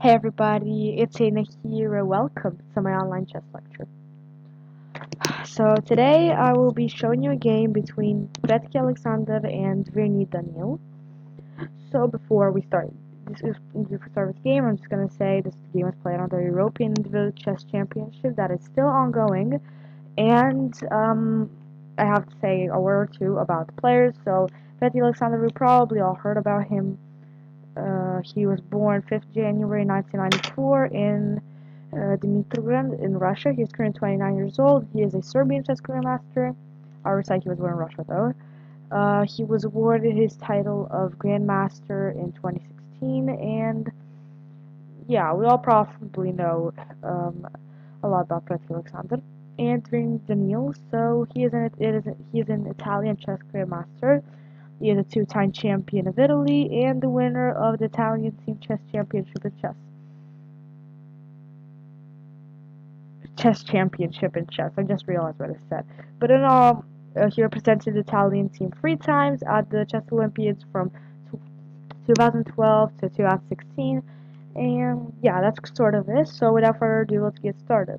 Hey everybody, it's Aina here. Welcome to my online chess lecture. So today I will be showing you a game between Predke Alexandr and Dvirnyy Danyyil. So before we start with the game, I'm just gonna say this game was played on the European Individual Chess Championship that is still ongoing, and I have to say a word or two about the players. So Predke Alexandr, we probably all heard about him. He was born 5th January 1994 in Dimitrov in Russia. He is currently 29 years old. He is a Serbian chess grandmaster. I would say he was born in Russia though. He was awarded his title of Grandmaster in 2016, and yeah, we all probably know a lot about Predke Alexandr and Dvirnyy Danyyil. So he is an Italian chess grandmaster. He is a two-time champion of Italy and the winner of the Italian Team Chess Championship in chess. Chess Championship in chess. I just realized what I said. But in all, he represented the Italian team 3 times at the Chess Olympiads from 2012 to 2016. And yeah, that's sort of it. So without further ado, let's get started.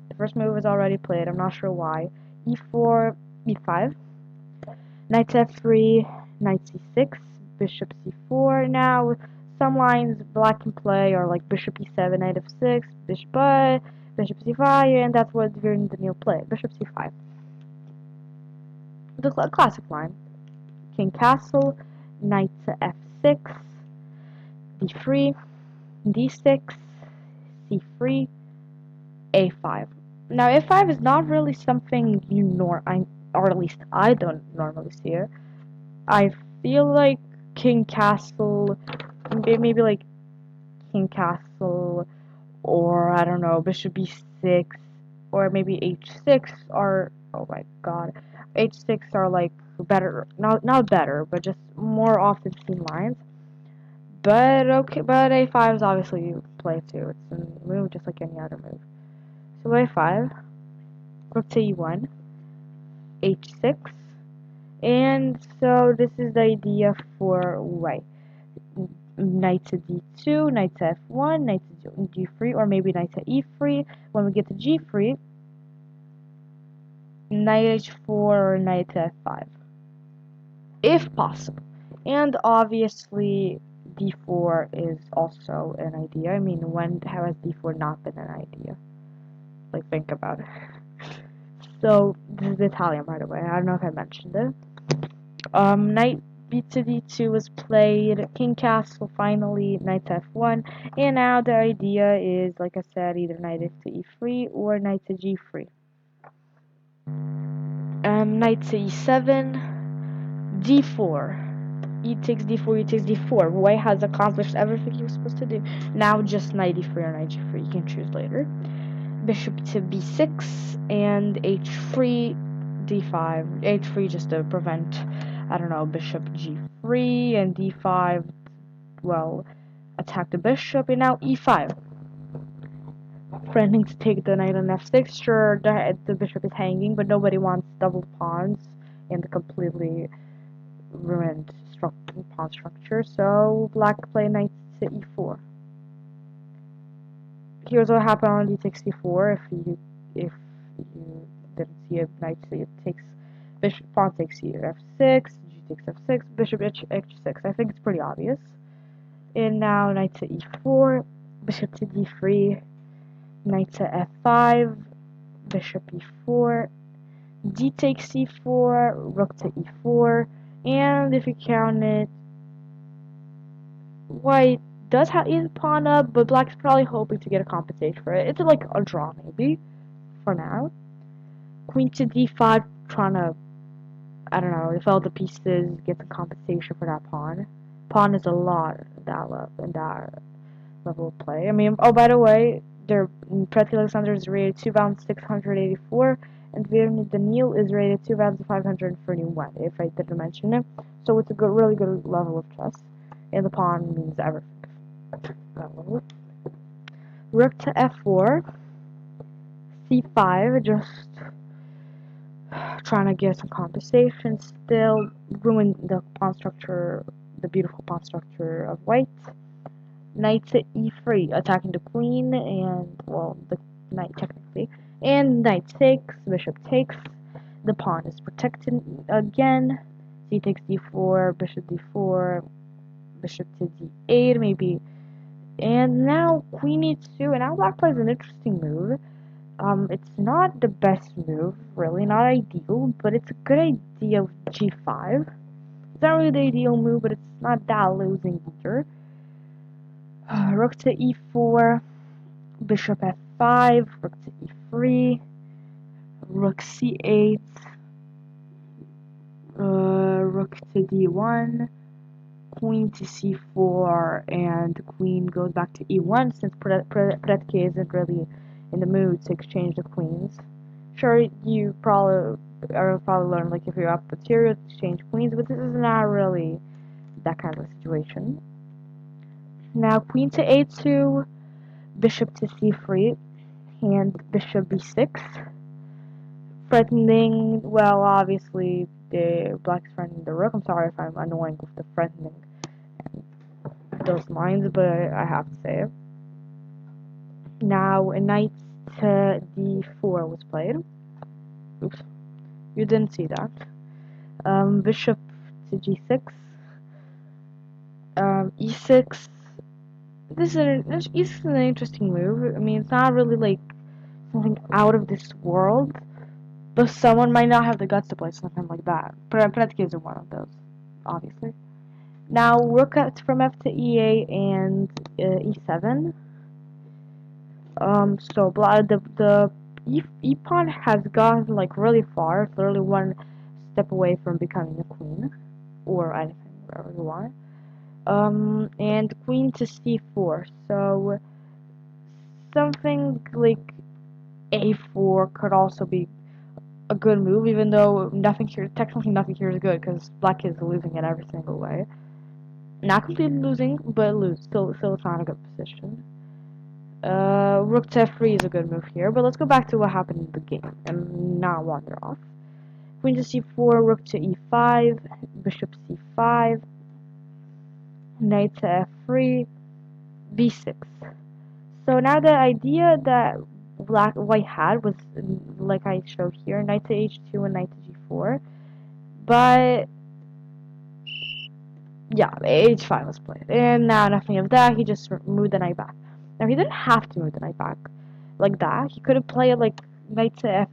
The first move is already played. I'm not sure why. E4, E5, Knight F3, Knight C6, Bishop C4. Now, some lines black can play are like Bishop E7, Knight F6, Bishop C5, and that's what Dvirnyy Danyyil played. Bishop C5. The classic line. King Castle, Knight to F6, D3, D6, C3, A5. Now, A5 is not really something or at least I don't normally see it. I feel like King Castle, maybe like King Castle, or I don't know, Bishop B6, or maybe H6 are, oh my god, H6 are like better, not better, but just more often seen lines. But okay, but A5 is obviously you play too. It's a move just like any other move. So A5, rook to E1, H6, and so this is the idea for white. Knight to d2, knight to f1, knight to g3, or maybe knight to e3. When we get to g3, knight h4 or knight to f5, if possible. And obviously, d4 is also an idea. I mean, when has d4 not been an idea? Like, think about it. So, this is Italian, by the way. I don't know if I mentioned it. Knight b to d2 was played, king castle finally, knight to f1, and now the idea is, like I said, either knight to e3 or knight to g3. Knight to e7, d4, e takes d4, e takes d4. White has accomplished everything he was supposed to do. Now just knight e3 or knight g3, you can choose later. Bishop to b6 and h3, d5, h3 just to prevent, I don't know, bishop g3 and d5, well, attack the bishop, and now e5. Threatening to take the knight on f6, sure, the bishop is hanging, but nobody wants double pawns and the completely ruined pawn structure, so black play knight to e4. Here's what happened on d64 if you didn't see it. Knight takes bishop, pawn takes f6, g takes f6, bishop h6. I think it's pretty obvious. And now knight to e4, bishop to d3, knight to f5, bishop e4, d takes c4, rook to e4, and if you count it, white does have his pawn up, but black's probably hoping to get a compensation for it. It's like a draw maybe, for now. Queen to d5, trying to, I don't know, if all the pieces get the compensation for that pawn. Pawn is a lot in that level of play. I mean, oh, by the way, Predke Alexandr is rated 2,684, and Dvirnyy Danyyil is rated 2,531, if I didn't mention it. So it's a really good level of chess, and the pawn means everything. Rook to f4, c5, just trying to get some compensation, still ruin the pawn structure, the beautiful pawn structure of white. Knight to e3, attacking the queen, and, well, the knight technically. And knight takes, bishop takes, the pawn is protected again. C takes d4, bishop d4, bishop to d8, maybe. And now queen e2, and now black plays an interesting move. It's not the best move, really, not ideal, but it's a good idea with g5. It's not really the ideal move, but it's not that losing either. Rook to e4, bishop f5, rook to e3, rook c8, rook to d1, queen to c4, and queen goes back to e1 since Predke isn't really in the mood to exchange the queens. Sure, you probably learn, like, if you're up material to exchange queens, but this is not really that kind of situation. Now queen to a2, bishop to c3, and bishop b6. Threatening, well, obviously, the black's threatening the rook. I'm sorry if I'm annoying with the threatening those lines, but I have to say it. Now, a knight to d4 was played. Oops, you didn't see that. Bishop to g6. E6. This is an interesting move. I mean, it's not really like something out of this world, but someone might not have the guts to play something like that. Predke isn't one of those, obviously. Now, rook from f to e8 and e7. So the e pawn has gone like really far. It's literally one step away from becoming a queen, or anything, whatever you want. And queen to c4. So something like a4 could also be a good move, even though technically nothing here is good, because black is losing in every single way. Not completely losing, but still it's not a good position. Rook to f3 is a good move here, but let's go back to what happened in the game and not wander off. Queen to c4, rook to e5, bishop c5, knight to f3, b6. So now the idea that white had was, like I showed here, knight to h2 and knight to g4, but yeah, h5 was played, and now nothing of that. He just moved the knight back. Now he didn't have to move the knight back like that. He could have played like knight to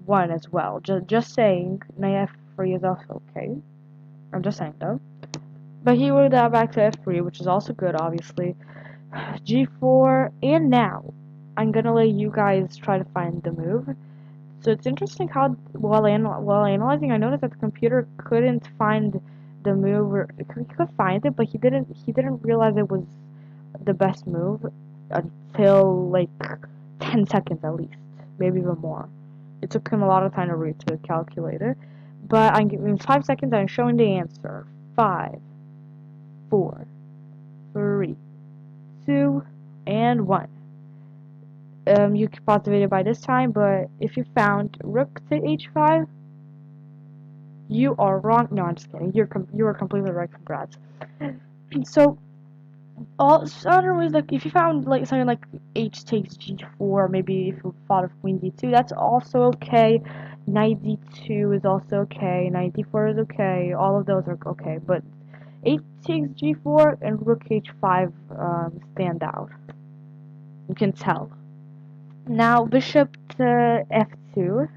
f1 as well. Just saying, knight f3 is also okay. I'm just saying though. But he moved that back to f3, which is also good, obviously. g4, and now I'm gonna let you guys try to find the move. So it's interesting how while analyzing, I noticed that the computer couldn't find the move, or he could find it, but he didn't realize it was the best move until like 10 seconds at least, maybe even more. It took him a lot of time to read to calculate it, but in 5 seconds I'm showing the answer. 5, 4, 3, 2, and 1. You can pause the video by this time, but if you found rook to h5, you are wrong. No, I'm just kidding. You are completely right. Congrats. So, other ways, like if you found like something like h takes g4, maybe if you thought of queen d2, that's also okay. Knight d2 is also okay. Knight d4 is okay. All of those are okay, but h takes g4 and rook h5 stand out. You can tell. Now bishop to f2,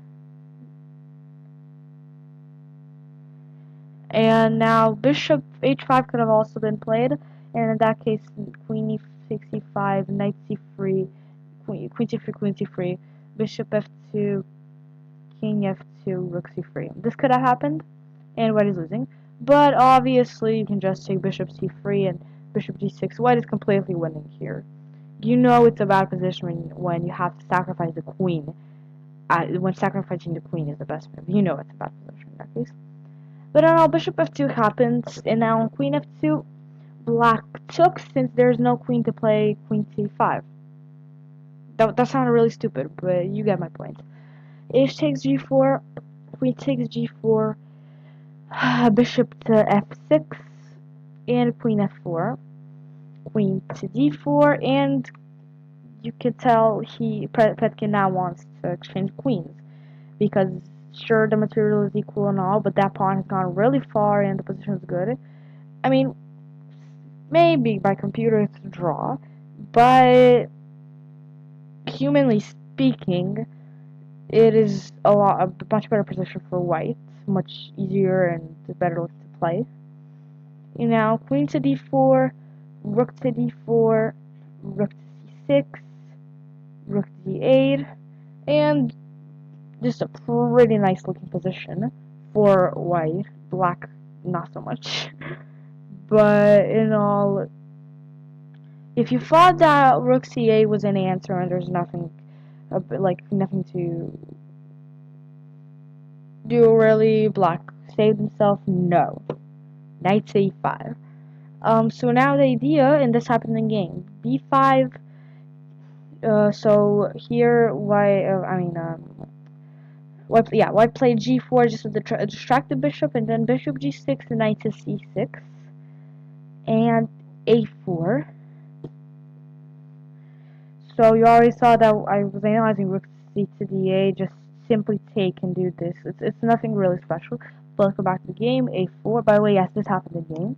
and now bishop h5 could have also been played, and in that case queen e6, e5, knight c3, queen c3, queen c3, bishop f2, king f2, rook c3. This could have happened, and white is losing, but obviously you can just take bishop c3 and bishop g6. White is completely winning here. You know it's a bad position when you have to sacrifice the queen. When sacrificing the queen is the best move. You know it's a bad position in that case. But now bishop f2 happens, and now on queen f2, black took since there's no queen to play queen c5. That sounded really stupid, but you get my point. H takes g4, queen takes g4, bishop to f6, and queen f4. queen to d4, and you could tell Predke now wants to exchange queens, because sure, the material is equal and all, but that pawn has gone really far and the position is good. I mean, maybe by computer it's a draw, but humanly speaking, it is a much better position for white, much easier and better to play. And now queen to d4, rook to d4, rook to c6, rook to d8, and just a pretty nice looking position for white. Black, not so much. But in all, if you thought that rook c8 was an answer and there's nothing, nothing to do really, black saved himself. No, knight to e5. So now the idea, and this happened in game, b5. So here, white played g4 just to distract the bishop, and then bishop g6, and knight to c6, and a4. So you already saw that I was analyzing rook c to d8, just simply take and do this. It's nothing really special. But let's go back to the game. a4. By the way, yes, this happened in game.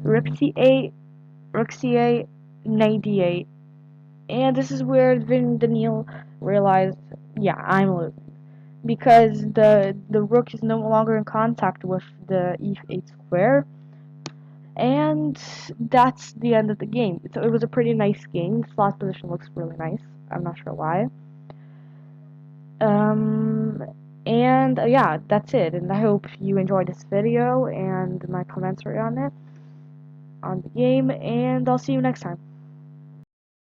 Rook c8, rook c8, knight d8. And this is where Dvirnyy Danyyil realized, yeah, I'm losing. Because the rook is no longer in contact with the e8 square, and that's the end of the game. So it was a pretty nice game. This last position looks really nice. I'm not sure why. And yeah, that's it. And I hope you enjoyed this video and my commentary on it, on the game, and I'll see you next time.